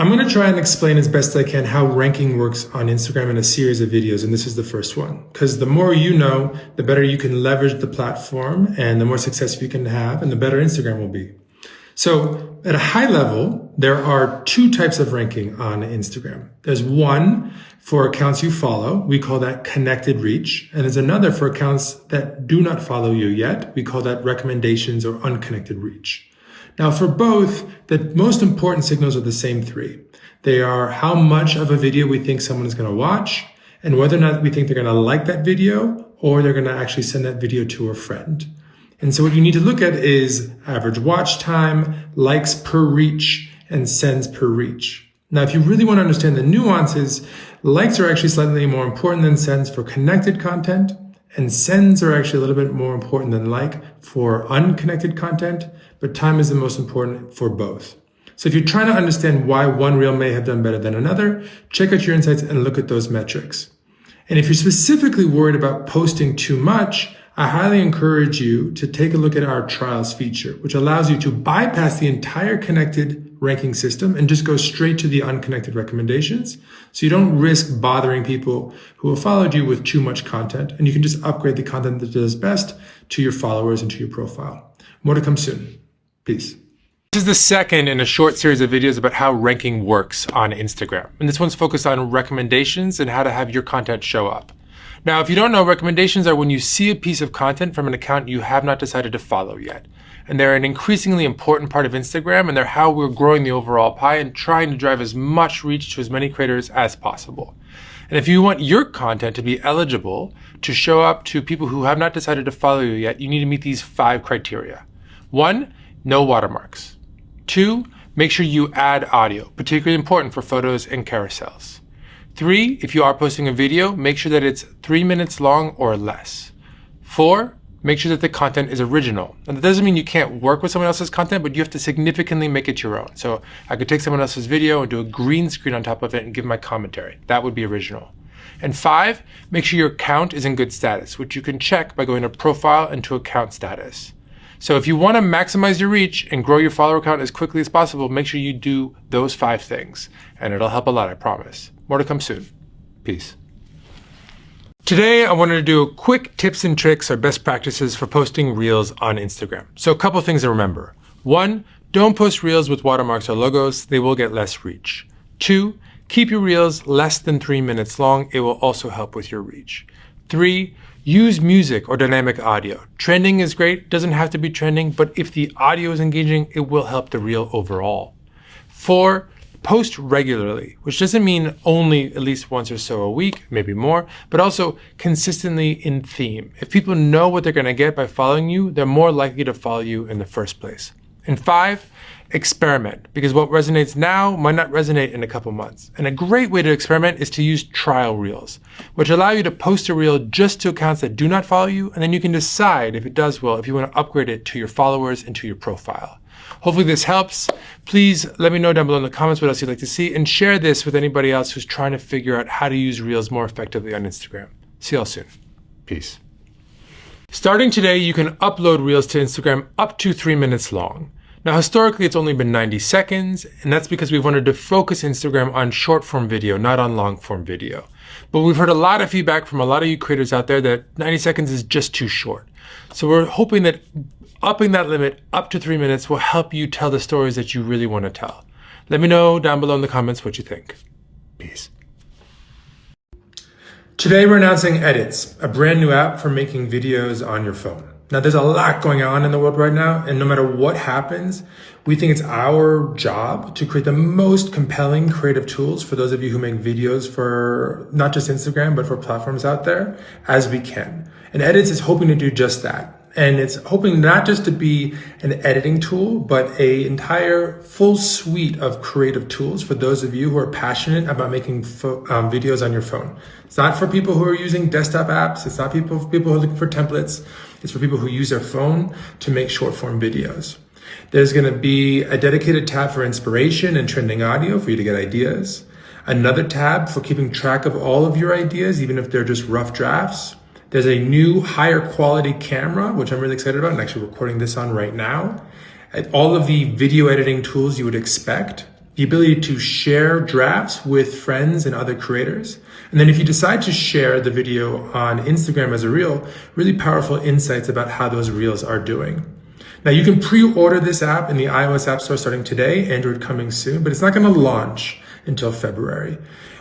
I'm going to try and explain as best I can how ranking works on Instagram in a series of videos, and this is the first one. Because the more you know, the better you can leverage the platform and the more success you can have, and the better Instagram will be. So at a high level, there are two types of ranking on Instagram. There's one for accounts you follow. We call that connected reach. And there's another for accounts that do not follow you yet. We call that recommendations or unconnected reach. Now, for both, the most important signals are the same three. They are how much of a video we think someone is going to watch, and whether or not we think they're going to like that video, or they're going to actually send that video to a friend. And so what you need to look at is average watch time, likes per reach, and sends per reach. Now, if you really want to understand the nuances, likes are actually slightly more important than sends for connected content, and sends are actually a little bit more important than like for unconnected content, but time is the most important for both. So if you're trying to understand why one reel may have done better than another, check out your insights and look at those metrics. And if you're specifically worried about posting too much, I highly encourage you to take a look at our trials feature, which allows you to bypass the entire connected ranking system and just go straight to the unconnected recommendations. So you don't risk bothering people who have followed you with too much content, and you can just upgrade the content that does best to your followers and to your profile. More to come soon. Peace. This is the second in a short series of videos about how ranking works on Instagram. And this one's focused on recommendations and how to have your content show up. Now, if you don't know, recommendations are when you see a piece of content from an account you have not decided to follow yet. And they're an increasingly important part of Instagram, and they're how we're growing the overall pie and trying to drive as much reach to as many creators as possible. And if you want your content to be eligible to show up to people who have not decided to follow you yet, you need to meet these 5 criteria. 1, no watermarks. 2, make sure you add audio, particularly important for photos and carousels. 3, if you are posting a video, make sure that it's 3 minutes long or less. 4, make sure that the content is original. And that doesn't mean you can't work with someone else's content, but you have to significantly make it your own. So I could take someone else's video and do a green screen on top of it and give my commentary. That would be original. And 5, make sure your account is in good status, which you can check by going to profile and to account status. So if you want to maximize your reach and grow your follower count as quickly as possible, make sure you do those 5 things. And it'll help a lot, I promise. More to come soon. Peace. Today, I wanted to do a quick tips and tricks or best practices for posting reels on Instagram. So a couple things to remember. 1, don't post reels with watermarks or logos. They will get less reach. 2, keep your reels less than 3 minutes long. It will also help with your reach. 3, use music or dynamic audio. Trending is great, doesn't have to be trending, but if the audio is engaging, it will help the reel overall. 4, post regularly, which doesn't mean only at least once or so a week, maybe more, but also consistently in theme. If people know what they're going to get by following you, they're more likely to follow you in the first place. And 5, experiment, because what resonates now might not resonate in a couple months. And a great way to experiment is to use trial reels, which allow you to post a reel just to accounts that do not follow you, and then you can decide if it does well, if you want to upgrade it to your followers and to your profile. Hopefully this helps. Please let me know down below in the comments what else you'd like to see, and share this with anybody else who's trying to figure out how to use reels more effectively on Instagram. See y'all soon. Peace. Starting today, you can upload reels to Instagram up to 3 minutes long. Now, historically, it's only been 90 seconds, and that's because we've wanted to focus Instagram on short-form video, not on long-form video. But we've heard a lot of feedback from a lot of you creators out there that 90 seconds is just too short. So we're hoping that upping that limit up to 3 minutes will help you tell the stories that you really want to tell. Let me know down below in the comments what you think. Peace. Today, we're announcing Edits, a brand new app for making videos on your phone. Now, there's a lot going on in the world right now, and no matter what happens, we think it's our job to create the most compelling creative tools for those of you who make videos for not just Instagram, but for platforms out there as we can. And Edits is hoping to do just that. And it's hoping not just to be an editing tool, but an entire full suite of creative tools for those of you who are passionate about making videos on your phone. It's not for people who are using desktop apps. It's not people who are looking for templates. It's for people who use their phone to make short form videos. There's going to be a dedicated tab for inspiration and trending audio for you to get ideas. Another tab for keeping track of all of your ideas, even if they're just rough drafts. There's a new higher quality camera, which I'm really excited about. I'm actually recording this on right now. All of the video editing tools you would expect. the ability to share drafts with friends and other creators. And then if you decide to share the video on Instagram as a reel, really powerful insights about how those reels are doing. Now you can pre-order this app in the iOS App Store starting today, Android coming soon, but it's not going to launch until February.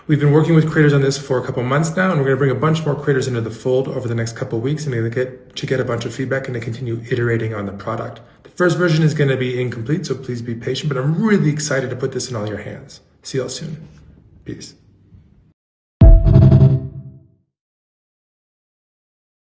We've been working with creators on this for a couple months now, and we're going to bring a bunch more creators into the fold over the next couple of weeks, and we're going to get a bunch of feedback and to continue iterating on the product. The first version is going to be incomplete, so please be patient, but I'm really excited to put this in all your hands. See you all soon. Peace.